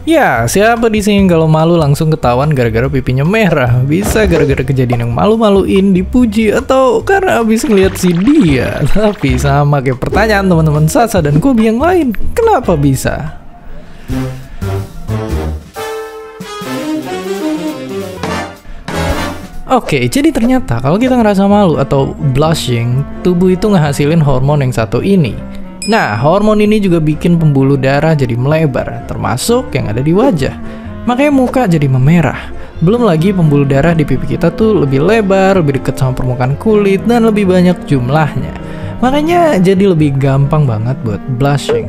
Ya, siapa di sini kalau malu langsung ketahuan gara-gara pipinya merah? Bisa gara-gara kejadian yang malu-maluin, dipuji, atau karena habis ngeliat si dia? Tapi sama kayak pertanyaan teman-teman Sasa dan Kobi yang lain, kenapa bisa? Oke, jadi ternyata kalau kita ngerasa malu atau blushing, tubuh itu ngehasilin hormon yang satu ini. Nah, hormon ini juga bikin pembuluh darah jadi melebar, termasuk yang ada di wajah. Makanya muka jadi memerah. Belum lagi pembuluh darah di pipi kita tuh lebih lebar, lebih dekat sama permukaan kulit, dan lebih banyak jumlahnya. Makanya jadi lebih gampang banget buat blushing.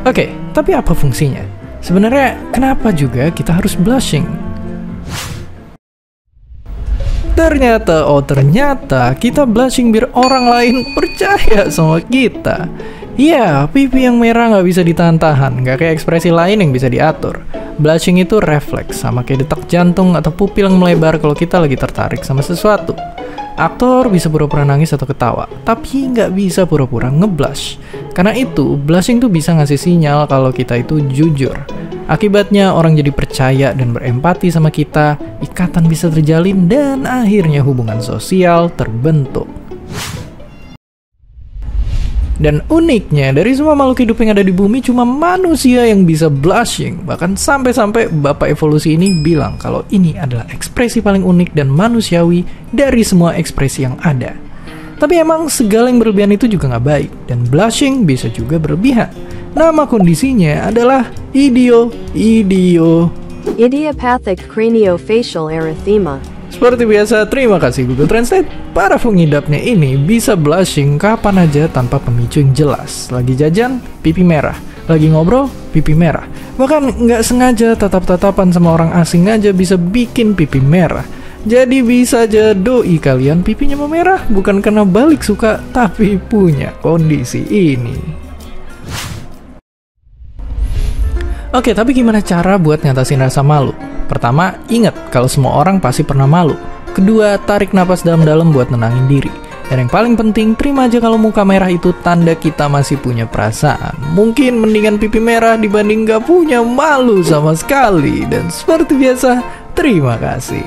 Oke, tapi apa fungsinya? Sebenarnya kenapa juga kita harus blushing? Ternyata kita blushing biar orang lain percaya sama kita. Ya, pipi yang merah nggak bisa ditahan-tahan, nggak kayak ekspresi lain yang bisa diatur. Blushing itu refleks, sama kayak detak jantung atau pupil yang melebar kalau kita lagi tertarik sama sesuatu. Aktor bisa pura-pura nangis atau ketawa, tapi nggak bisa pura-pura ngeblush. Karena itu, blushing tuh bisa ngasih sinyal kalau kita itu jujur. Akibatnya orang jadi percaya dan berempati sama kita, ikatan bisa terjalin, dan akhirnya hubungan sosial terbentuk. Dan uniknya, dari semua makhluk hidup yang ada di bumi, cuma manusia yang bisa blushing. Bahkan sampai-sampai bapak evolusi ini bilang kalau ini adalah ekspresi paling unik dan manusiawi dari semua ekspresi yang ada. Tapi emang segala yang berlebihan itu juga nggak baik, dan blushing bisa juga berlebihan. Nama kondisinya adalah idiopathic craniofacial erythema. Seperti biasa, terima kasih Google Translate. Para pengidapnya ini bisa blushing kapan aja tanpa pemicu yang jelas. Lagi jajan, pipi merah. Lagi ngobrol, pipi merah. Bahkan nggak sengaja tatap-tatapan sama orang asing aja bisa bikin pipi merah. Jadi bisa aja doi kalian pipinya memerah, bukan karena balik suka, tapi punya kondisi ini. Oke, tapi gimana cara buat ngatasin rasa malu? Pertama, ingat kalau semua orang pasti pernah malu. Kedua, tarik napas dalam-dalam buat nenangin diri. Dan yang paling penting, terima aja kalau muka merah itu tanda kita masih punya perasaan. Mungkin mendingan pipi merah dibanding gak punya malu sama sekali. Dan seperti biasa, terima kasih.